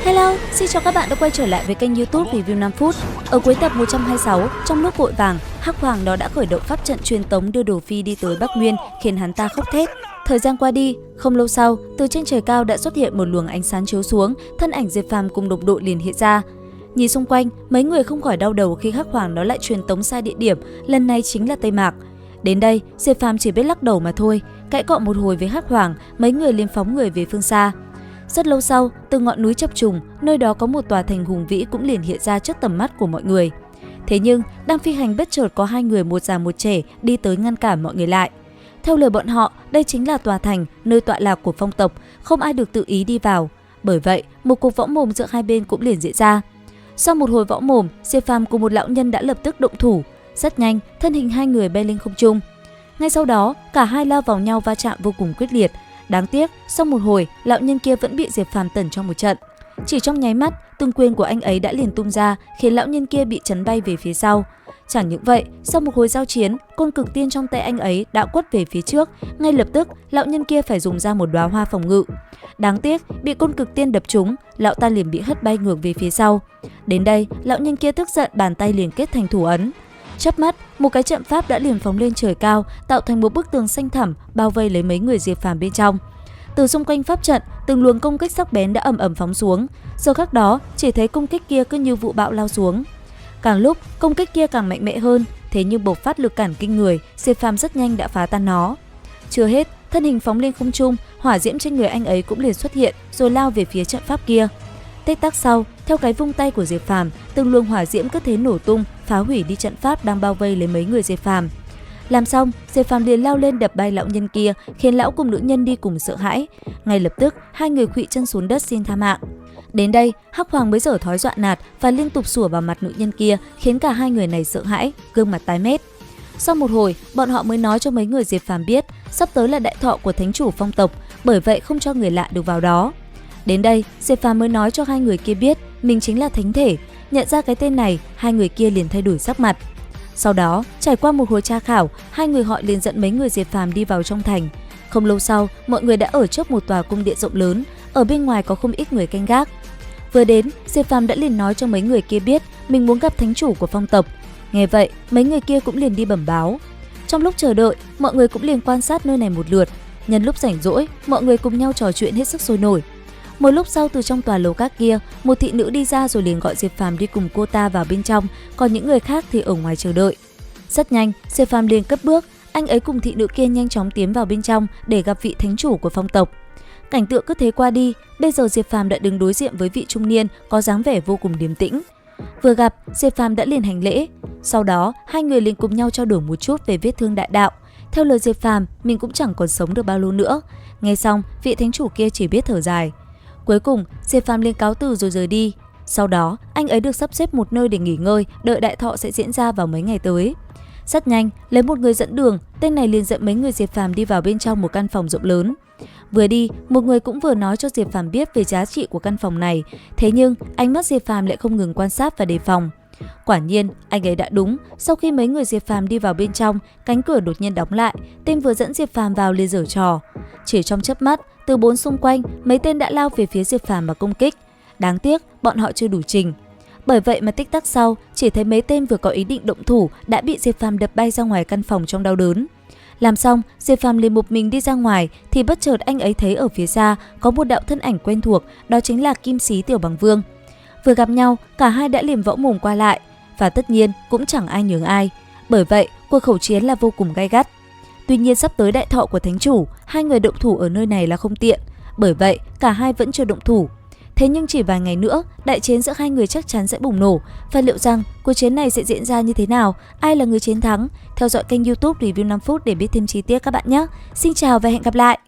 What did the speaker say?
Hello, xin chào các bạn đã quay trở lại với kênh YouTube Review 5 phút. Ở cuối tập 126, trong lúc vội vàng, Hắc Hoàng đó đã khởi động pháp trận truyền tống đưa Đồ Phi đi tới Bắc Nguyên, khiến hắn ta khóc thét. Thời gian qua đi, không lâu sau, từ trên trời cao đã xuất hiện một luồng ánh sáng chiếu xuống, thân ảnh Diệp Phàm cùng đồng đội liền hiện ra. Nhìn xung quanh, mấy người không khỏi đau đầu khi Hắc Hoàng đó lại truyền tống sai địa điểm, lần này chính là Tây Mạc. Đến đây, Diệp Phàm chỉ biết lắc đầu mà thôi. Cãi cọ một hồi với Hắc Hoàng, mấy người liền phóng người về phương xa. Rất lâu sau, từ ngọn núi chập trùng, nơi đó có một tòa thành hùng vĩ cũng liền hiện ra trước tầm mắt của mọi người. Thế nhưng, đang phi hành bất chợt có hai người một già một trẻ đi tới ngăn cản mọi người lại. Theo lời bọn họ, đây chính là tòa thành, nơi tọa lạc của phong tộc, không ai được tự ý đi vào. Bởi vậy, một cuộc võ mồm giữa hai bên cũng liền diễn ra. Sau một hồi võ mồm, Diệp Phàm cùng một lão nhân đã lập tức động thủ. Rất nhanh, thân hình hai người bay lên không trung. Ngay sau đó, cả hai lao vào nhau va chạm vô cùng quyết liệt. Đáng tiếc, sau một hồi, lão nhân kia vẫn bị Diệp Phàm tẩn trong một trận. Chỉ trong nháy mắt, từng quyền của anh ấy đã liền tung ra, khiến lão nhân kia bị chấn bay về phía sau. Chẳng những vậy, sau một hồi giao chiến, côn cực tiên trong tay anh ấy đã quất về phía trước. Ngay lập tức, lão nhân kia phải dùng ra một đóa hoa phòng ngự. Đáng tiếc, bị côn cực tiên đập trúng, lão ta liền bị hất bay ngược về phía sau. Đến đây, lão nhân kia tức giận, bàn tay liền kết thành thủ ấn. Chớp mắt, một cái trận pháp đã liền phóng lên trời cao, tạo thành một bức tường xanh thẳm bao vây lấy mấy người Diệp Phàm bên trong. Từ xung quanh pháp trận, từng luồng công kích sắc bén đã ầm ầm phóng xuống. Giờ khắc đó, chỉ thấy công kích kia cứ như vụ bão lao xuống. Càng lúc, công kích kia càng mạnh mẽ hơn, thế nhưng bộc phát lực cản kinh người, Diệp Phàm rất nhanh đã phá tan nó. Chưa hết, thân hình phóng lên không trung, hỏa diễm trên người anh ấy cũng liền xuất hiện, rồi lao về phía trận pháp kia. Tích tắc sau, theo cái vung tay của Diệp Phàm, từng luồng hỏa diễm cứ thế nổ tung, phá hủy đi trận pháp đang bao vây lấy mấy người Diệp Phàm. Làm xong, Diệp Phàm liền lao lên đập bay lão nhân kia, khiến lão cùng nữ nhân đi cùng sợ hãi. Ngay lập tức, hai người khuỵu chân xuống đất xin tha mạng. Đến đây, Hắc Hoàng mới dở thói dọa nạt và liên tục sủa vào mặt nữ nhân kia, khiến cả hai người này sợ hãi, gương mặt tái mét. Sau một hồi, bọn họ mới nói cho mấy người Diệp Phàm biết, sắp tới là đại thọ của thánh chủ phong tộc, bởi vậy không cho người lạ được vào đó. Đến đây, Diệp Phàm mới nói cho hai người kia biết mình chính là thánh thể. Nhận ra cái tên này, hai người kia liền thay đổi sắc mặt. Sau đó, trải qua một hồi tra khảo, hai người họ liền dẫn mấy người Diệp Phàm đi vào trong thành. Không lâu sau, mọi người đã ở trước một tòa cung điện rộng lớn, ở bên ngoài có không ít người canh gác. Vừa đến, Diệp Phàm đã liền nói cho mấy người kia biết mình muốn gặp thánh chủ của phong tộc. Nghe vậy, mấy người kia cũng liền đi bẩm báo. Trong lúc chờ đợi, mọi người cũng liền quan sát nơi này một lượt. Nhân lúc rảnh rỗi, mọi người cùng nhau trò chuyện hết sức sôi nổi. Một lúc sau, từ trong tòa lầu các kia, một thị nữ đi ra rồi liền gọi Diệp Phàm đi cùng cô ta vào bên trong, còn những người khác thì ở ngoài chờ đợi. Rất nhanh, Diệp Phàm liền cất bước, anh ấy cùng thị nữ kia nhanh chóng tiến vào bên trong để gặp vị thánh chủ của phong tộc. Cảnh tượng cứ thế qua đi, bây giờ Diệp Phàm đã đứng đối diện với vị trung niên có dáng vẻ vô cùng điềm tĩnh. Vừa gặp, Diệp Phàm đã liền hành lễ. Sau đó, hai người liền cùng nhau trao đổi một chút về vết thương đại đạo. Theo lời Diệp Phàm, mình cũng chẳng còn sống được bao lâu nữa. Nghe xong, vị thánh chủ kia chỉ biết thở dài. Cuối cùng, Diệp Phàm liền cáo từ rồi rời đi. Sau đó, anh ấy được sắp xếp một nơi để nghỉ ngơi, đợi đại thọ sẽ diễn ra vào mấy ngày tới. Rất nhanh, lấy một người dẫn đường, tên này liền dẫn mấy người Diệp Phàm đi vào bên trong một căn phòng rộng lớn. Vừa đi, một người cũng vừa nói cho Diệp Phàm biết về giá trị của căn phòng này. Thế nhưng, ánh mắt Diệp Phàm lại không ngừng quan sát và đề phòng. Quả nhiên, anh ấy đã đúng. Sau khi mấy người Diệp Phàm đi vào bên trong, cánh cửa đột nhiên đóng lại. Tên vừa dẫn Diệp Phàm vào liền giở trò. Chỉ trong chớp mắt, từ bốn xung quanh, mấy tên đã lao về phía Diệp Phàm mà công kích. Đáng tiếc, bọn họ chưa đủ trình. Bởi vậy mà tích tắc sau, chỉ thấy mấy tên vừa có ý định động thủ đã bị Diệp Phàm đập bay ra ngoài căn phòng trong đau đớn. Làm xong, Diệp Phàm liền một mình đi ra ngoài thì bất chợt anh ấy thấy ở phía xa có một đạo thân ảnh quen thuộc, đó chính là Kim Sĩ Tiểu Bằng Vương. Vừa gặp nhau, cả hai đã liền võ mồm qua lại và tất nhiên cũng chẳng ai nhường ai. Bởi vậy, cuộc khẩu chiến là vô cùng gay gắt. Tuy nhiên sắp tới đại thọ của thánh chủ, hai người động thủ ở nơi này là không tiện. Bởi vậy, cả hai vẫn chưa động thủ. Thế nhưng chỉ vài ngày nữa, đại chiến giữa hai người chắc chắn sẽ bùng nổ. Và liệu rằng cuộc chiến này sẽ diễn ra như thế nào? Ai là người chiến thắng? Theo dõi kênh YouTube Review 5 phút để biết thêm chi tiết các bạn nhé. Xin chào và hẹn gặp lại!